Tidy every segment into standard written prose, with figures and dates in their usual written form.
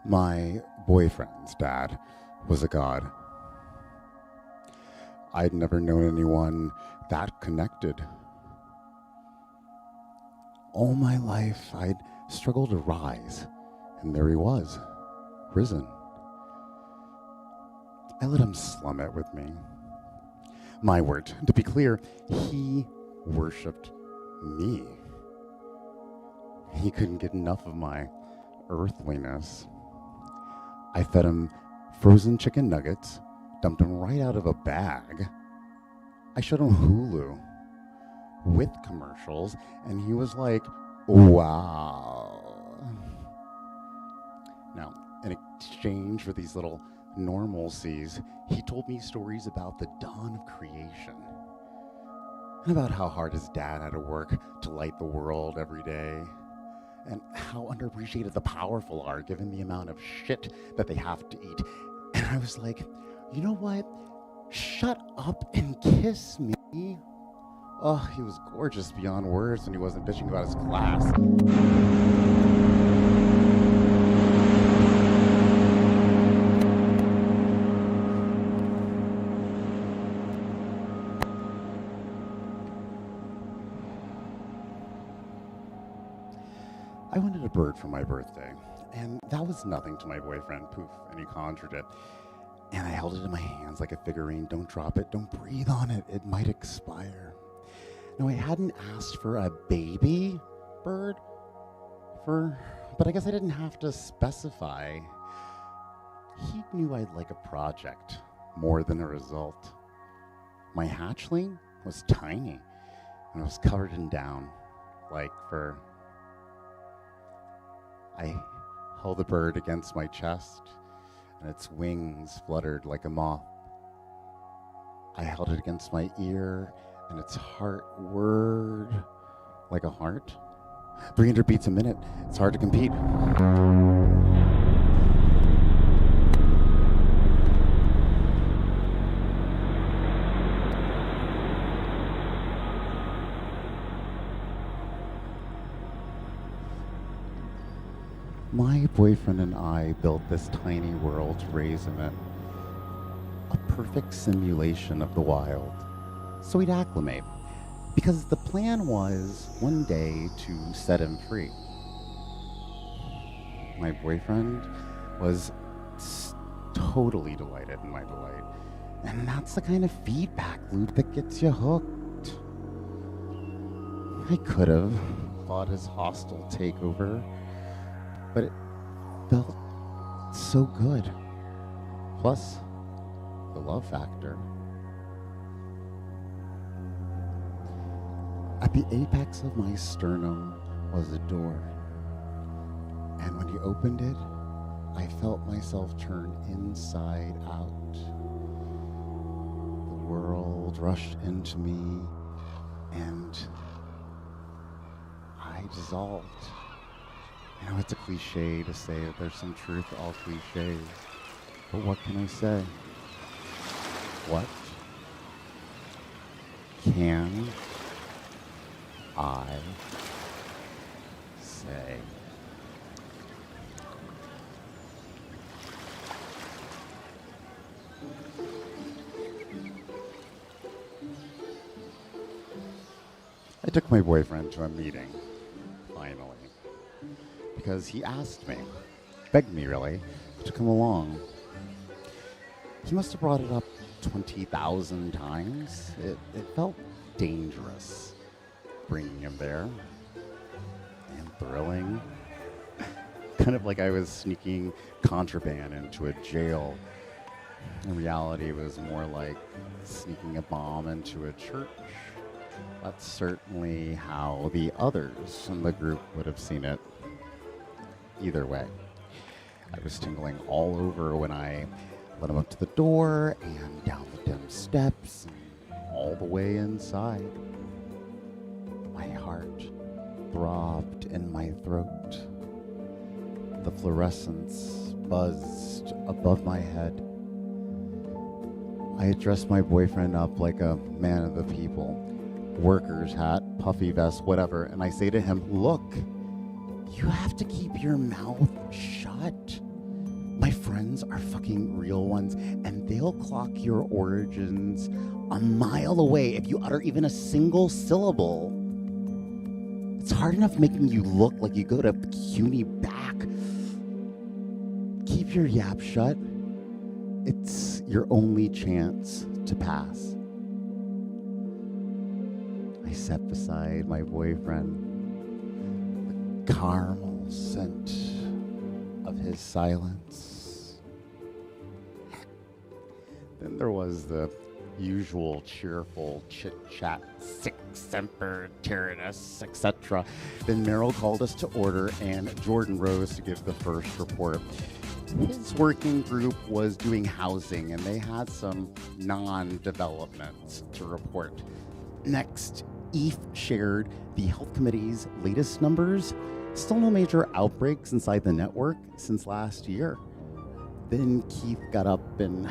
My boyfriend's dad was a god. I'd never known anyone that connected. All my life, I'd struggled to rise, and there he was, risen. I let him slum it with me. My word, to be clear, he worshipped me. He couldn't get enough of my earthliness. I fed him frozen chicken nuggets, dumped him right out of a bag. I showed him Hulu with commercials, and he was like, wow. Now, in exchange for these little normalcies, he told me stories about the dawn of creation and about how hard his dad had to work to light the world every day, and how underappreciated the powerful are given the amount of shit that they have to eat. And I was like, you know what? Shut up and kiss me. Oh, he was gorgeous beyond words when he wasn't bitching about his class. I wanted a bird for my birthday, and that was nothing to my boyfriend. Poof, and he conjured it. And I held it in my hands like a figurine. Don't drop it, don't breathe on it, it might expire. Now, I hadn't asked for a baby bird, but I guess I didn't have to specify. He knew I'd like a project more than a result. My hatchling was tiny, and it was covered in down, like fur. I held the bird against my chest, and its wings fluttered like a moth. I held it against my ear, and its heart whirred like a heart. 300 beats a minute, it's hard to compete. My boyfriend and I built this tiny world to raise in it. A perfect simulation of the wild. So we'd acclimate. Because the plan was one day to set him free. My boyfriend was totally delighted in my delight. And that's the kind of feedback loop that gets you hooked. I could have fought his hostile takeover, but it felt so good. Plus, the love factor. At the apex of my sternum was a door. And when he opened it, I felt myself turn inside out. The world rushed into me, and I dissolved. I know it's a cliche to say that there's some truth to all cliches, but what can I say? What can I say? I took my boyfriend to a meeting, finally, because he asked me, begged me really, to come along. He must have brought it up 20,000 times. It felt dangerous bringing him there, and thrilling. Kind of like I was sneaking contraband into a jail. In reality, it was more like sneaking a bomb into a church. That's certainly how the others in the group would have seen it. Either way, I was tingling all over when I led him up to the door and down the dim steps and all the way inside. My heart throbbed in my throat. The fluorescence buzzed above my head. I dressed my boyfriend up like a man of the people. Worker's hat, puffy vest, whatever. And I say to him, look, you have to keep your mouth shut. My friends are fucking real ones, and they'll clock your origins a mile away if you utter even a single syllable. It's hard enough making you look like you go to CUNY back. Keep your yap shut. It's your only chance to pass. I sat beside my boyfriend. The caramel scent of his silence. Then there was the usual cheerful chit-chat, sic semper tyrannis, etc. Then Meryl called us to order, and Jordan rose to give the first report. His working group was doing housing, and they had some non-developments to report. Next, Eve shared the health committee's latest numbers. Still no major outbreaks inside the network since last year. Then Keith got up and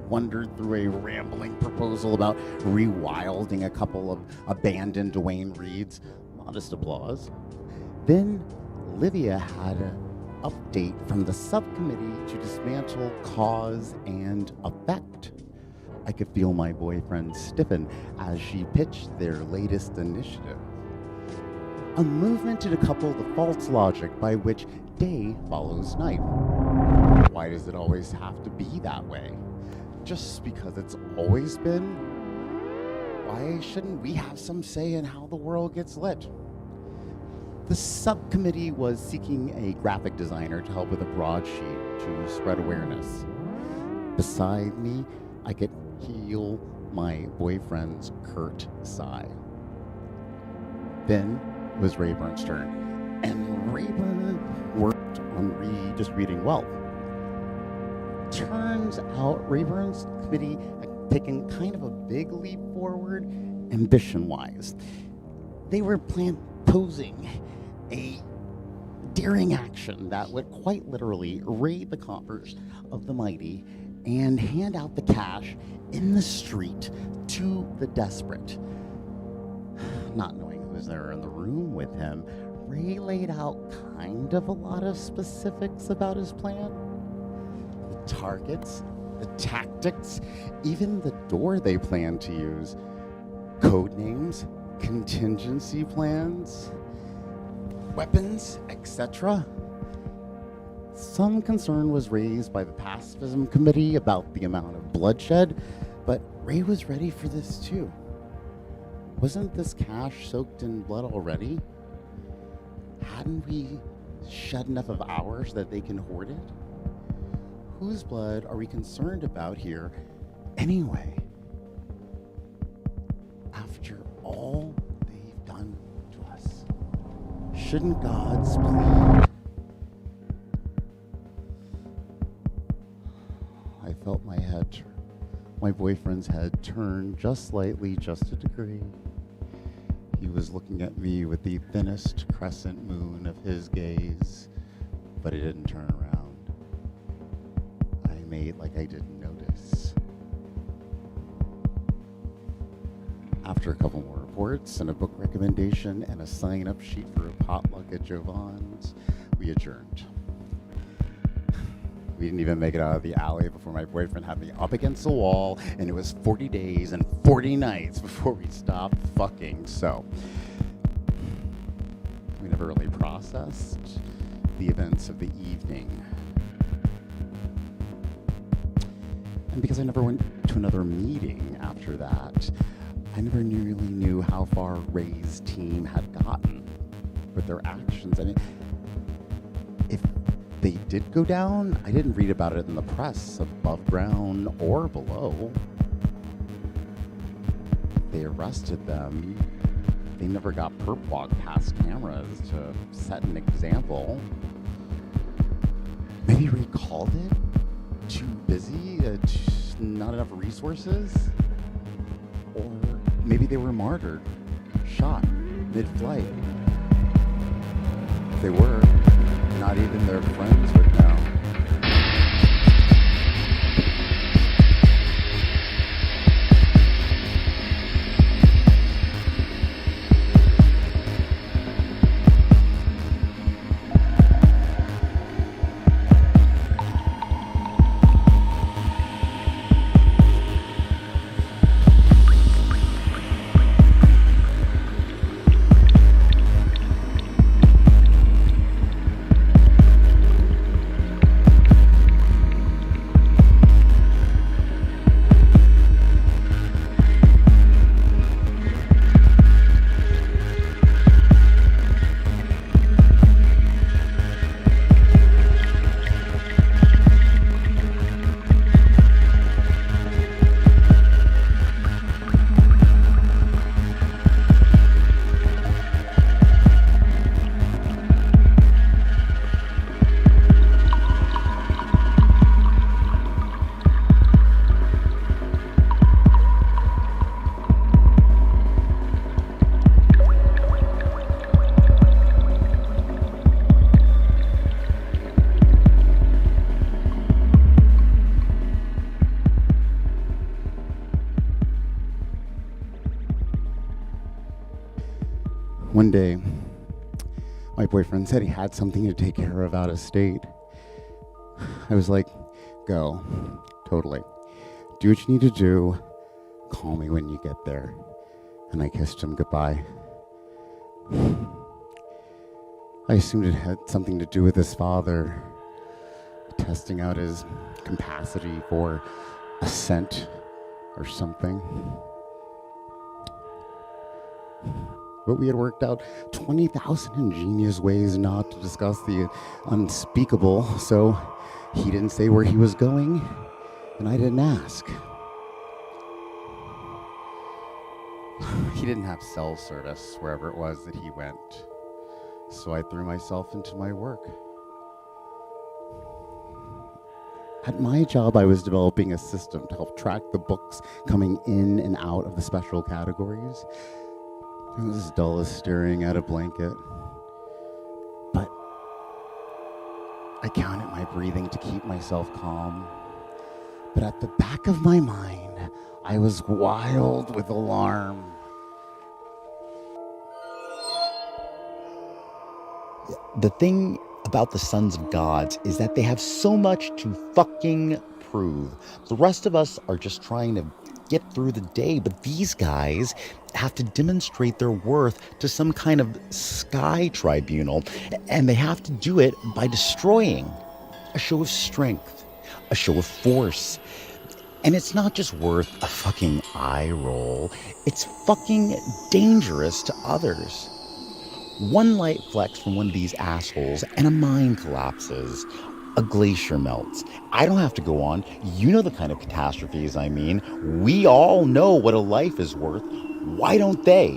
wandered through a rambling proposal about rewilding a couple of abandoned Dwayne Reeds. Modest applause. Then Livia had an update from the subcommittee to dismantle cause and effect. I could feel my boyfriend stiffen as she pitched their latest initiative. A movement to decouple the false logic by which day follows night. Why does it always have to be that way? Just because it's always been? Why shouldn't we have some say in how the world gets lit? The subcommittee was seeking a graphic designer to help with a broadsheet to spread awareness. Beside me, I could hear my boyfriend's curt sigh. Then it was Rayburn's turn, and Rayburn worked on redistributing wealth. Turns out Rayburn's committee had taken kind of a big leap forward, ambition-wise. They were proposing a daring action that would quite literally raid the coffers of the mighty and hand out the cash in the street to the desperate. Not knowing who was there in the room with him, Ray laid out kind of a lot of specifics about his plan. The targets, the tactics, even the door they planned to use. Code names, contingency plans, weapons, etc. Some concern was raised by the pacifism committee about the amount of bloodshed, but Ray was ready for this too. Wasn't this cash soaked in blood already? Hadn't we shed enough of ours that they can hoard it? Whose blood are we concerned about here anyway? After all they've done to us, shouldn't gods plead? I felt my boyfriend's head turn just slightly, just a degree. He was looking at me with the thinnest crescent moon of his gaze, but he didn't turn around. I made like I didn't notice. After a couple more reports and a book recommendation and a sign-up sheet for a potluck at Jovan's, we adjourned. We didn't even make it out of the alley before my boyfriend had me up against the wall, and it was 40 days and 40 nights before we stopped fucking. So we never really processed the events of the evening. And because I never went to another meeting after that, I never really knew how far Ray's team had gotten with their actions. I mean, if they did go down, I didn't read about it in the press, above ground or below. They arrested them. They never got perp walk past cameras to set an example. Maybe Ray called it? Too busy? Not enough resources? Or maybe they were martyred, shot mid-flight. If they were, not even their friends would know. One day, my boyfriend said he had something to take care of out of state. I was like, go, totally. Do what you need to do. Call me when you get there. And I kissed him goodbye. I assumed it had something to do with his father, testing out his capacity for assent or something. But we had worked out 20,000 ingenious ways not to discuss the unspeakable, so he didn't say where he was going, and I didn't ask. He didn't have cell service wherever it was that he went, so I threw myself into my work. At my job, I was developing a system to help track the books coming in and out of the special categories. It was as dull as staring at a blanket. But I counted my breathing to keep myself calm. But at the back of my mind, I was wild with alarm. The thing about the sons of gods is that they have so much to fucking prove. The rest of us are just trying to get through the day, but these guys have to demonstrate their worth to some kind of sky tribunal, and they have to do it by destroying a show of strength, a show of force. And it's not just worth a fucking eye roll, it's fucking dangerous to others. One light flex from one of these assholes and a mine collapses. A glacier melts. I don't have to go on. You know the kind of catastrophes I mean. We all know what a life is worth. Why don't they?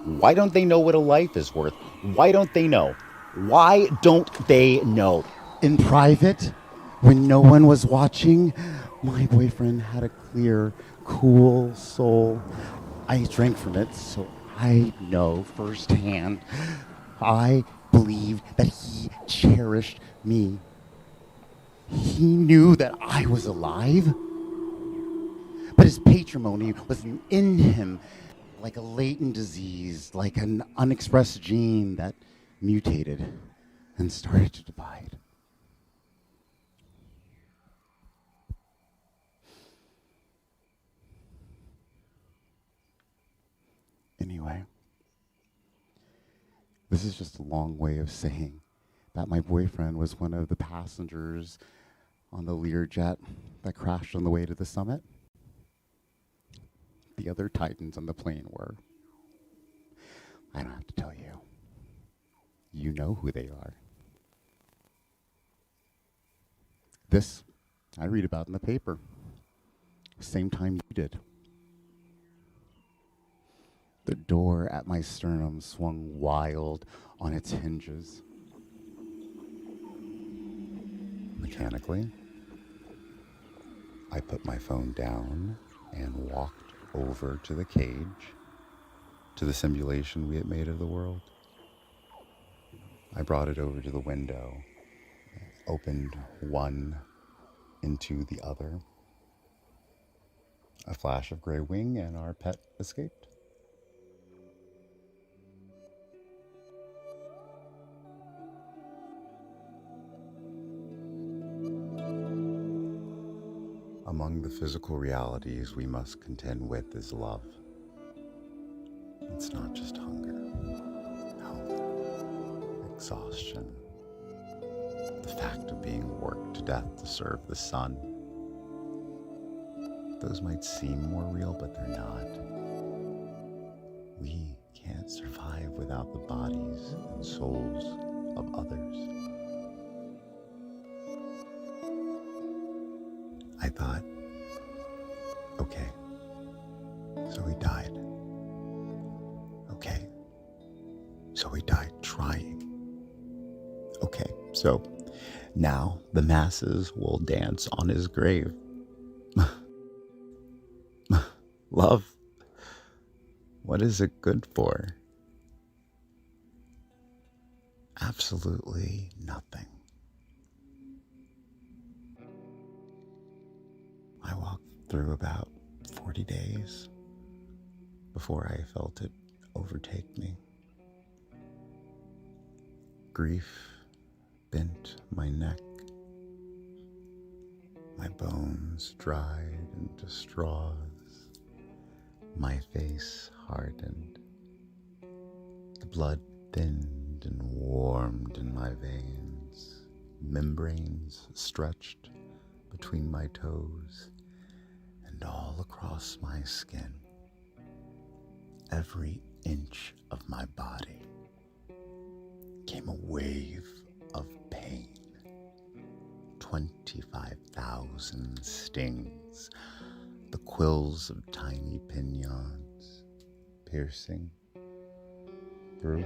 Why don't they know what a life is worth? Why don't they know? Why don't they know? In private, when no one was watching, my boyfriend had a clear, cool soul. I drank from it, so I know firsthand. I believed that he cherished me. He knew that I was alive, but his patrimony was in him like a latent disease, like an unexpressed gene that mutated and started to divide. Anyway, this is just a long way of saying that my boyfriend was one of the passengers on the Learjet that crashed on the way to the summit. The other Titans on the plane were. I don't have to tell you. You know who they are. This, I read about in the paper. Same time you did. The door at my sternum swung wild on its hinges. Mechanically, I put my phone down and walked over to the cage, to the simulation we had made of the world. I brought it over to the window, opened one into the other. A flash of gray wing and our pet escaped. Among the physical realities we must contend with is love. It's not just hunger, health, exhaustion, the fact of being worked to death to serve the sun. Those might seem more real, but they're not. We can't survive without the bodies and souls of others. I thought, okay, so he died. Okay, so he died trying. Okay, so now the masses will dance on his grave. Love, what is it good for? Absolutely nothing. I walked through about 40 days before I felt it overtake me. Grief bent my neck. My bones dried into straws. My face hardened. The blood thinned and warmed in my veins. Membranes stretched between my toes and all across my skin. Every inch of my body came a wave of pain. 25,000 stings, the quills of tiny pinions, piercing through